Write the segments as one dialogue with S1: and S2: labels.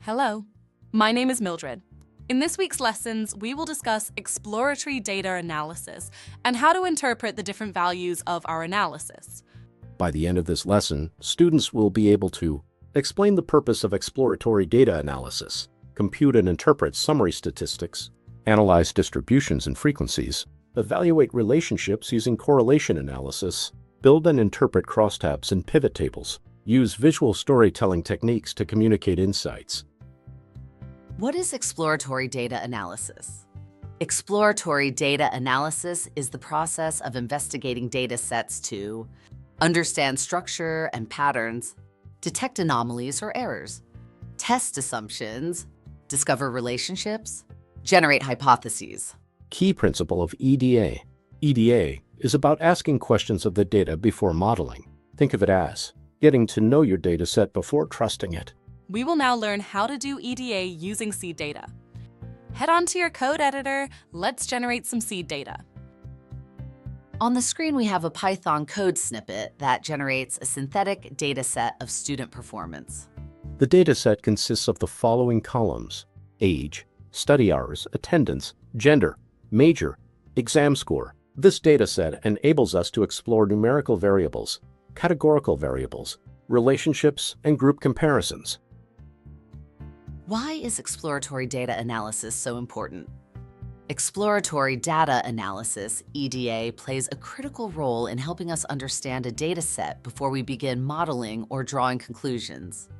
S1: Hello, my name is Mildred. In this week's lessons, we will discuss exploratory data analysis and how to interpret the different values of our analysis.
S2: By the end of this lesson, students will be able to explain the purpose of exploratory data analysis, compute and interpret summary statistics, analyze distributions and frequencies, evaluate relationships using correlation analysis, build and interpret crosstabs and pivot tables, use visual storytelling techniques to communicate insights.
S3: What is exploratory data analysis? Exploratory data analysis is the process of investigating data sets to understand structure and patterns, detect anomalies or errors, test assumptions, discover relationships, generate hypotheses.
S2: Key principle of EDA. EDA is about asking questions of the data before modeling. Think of it as getting to know your data set before trusting it.
S1: We will now learn how to do EDA using seed data. Head on to your code editor, let's generate some seed data.
S3: On the screen, we have a Python code snippet that generates a synthetic data set of student performance.
S2: The data set consists of the following columns: age, study hours, attendance, gender, major, exam score. This data set enables us to explore numerical variables, categorical variables, relationships, and group comparisons.
S3: Why is exploratory data analysis so important? Exploratory data analysis, EDA, plays a critical role in helping us understand a data set before we begin modeling or drawing conclusions.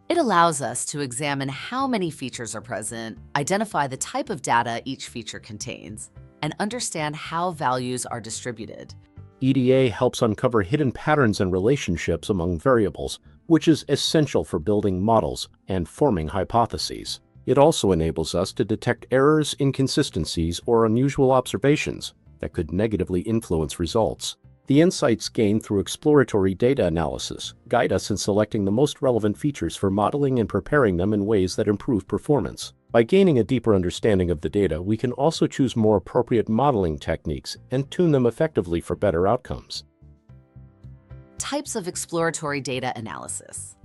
S3: It allows us to examine how many features are present, identify the type of data each feature contains, and understand how values are distributed.
S2: EDA helps uncover hidden patterns and relationships among variables, which is essential for building models and forming hypotheses. It also enables us to detect errors, inconsistencies, or unusual observations that could negatively influence results. The insights gained through exploratory data analysis guide us in selecting the most relevant features for modeling and preparing them in ways that improve performance. By gaining a deeper understanding of the data, we can also choose more appropriate modeling techniques and tune them effectively for better outcomes.
S3: Types of exploratory data analysis.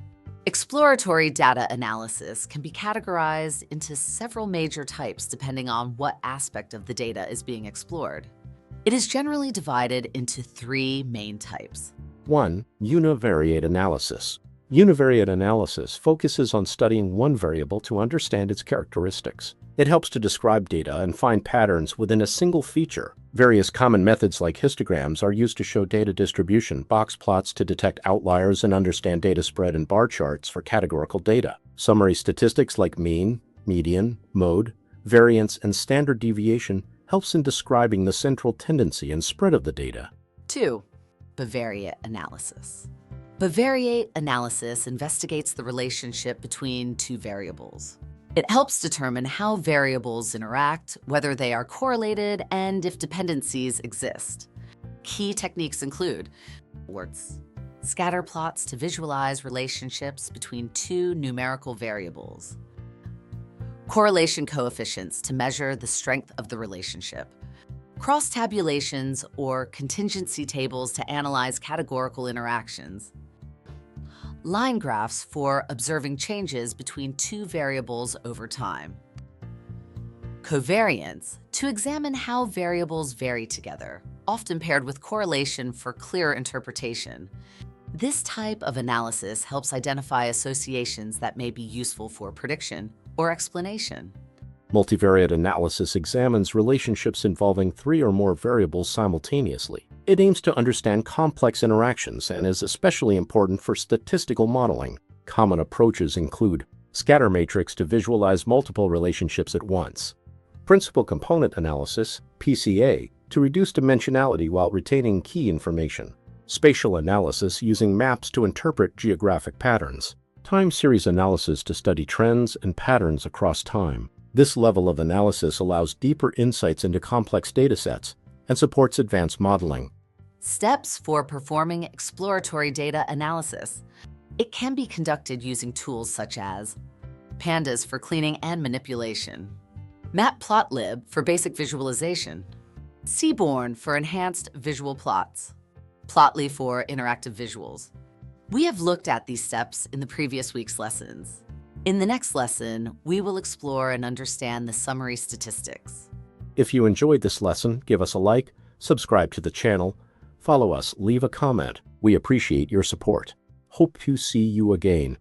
S3: Exploratory data analysis can be categorized into several major types depending on what aspect of the data is being explored. It is generally divided into three main types.
S2: 1. Univariate analysis. Univariate analysis focuses on studying one variable to understand its characteristics. It helps to describe data and find patterns within a single feature. Various common methods like histograms are used to show data distribution, box plots to detect outliers and understand data spread, and bar charts for categorical data. Summary statistics like mean, median, mode, variance, and standard deviation helps in describing the central tendency and spread of the data.
S3: 2. Bivariate analysis. Bivariate analysis investigates the relationship between two variables. It helps determine how variables interact, whether they are correlated, and if dependencies exist. Key techniques include scatter plots to visualize relationships between two numerical variables, correlation coefficients to measure the strength of the relationship, cross-tabulations or contingency tables to analyze categorical interactions, line graphs for observing changes between two variables over time, covariance to examine how variables vary together, often paired with correlation for clearer interpretation. This type of analysis helps identify associations that may be useful for prediction or explanation.
S2: Multivariate analysis examines relationships involving three or more variables simultaneously. It aims to understand complex interactions and is especially important for statistical modeling. Common approaches include scatter matrix to visualize multiple relationships at once, principal component analysis, PCA, to reduce dimensionality while retaining key information, spatial analysis using maps to interpret geographic patterns, time series analysis to study trends and patterns across time. This level of analysis allows deeper insights into complex datasets and supports advanced modeling.
S3: Steps for performing exploratory data analysis. It can be conducted using tools such as Pandas for cleaning and manipulation, Matplotlib for basic visualization, Seaborn for enhanced visual plots, Plotly for interactive visuals. We have looked at these steps in the previous week's lessons. In the next lesson, we will explore and understand the summary statistics.
S2: If you enjoyed this lesson, give us a like, subscribe to the channel, follow us, leave a comment. We appreciate your support. Hope to see you again.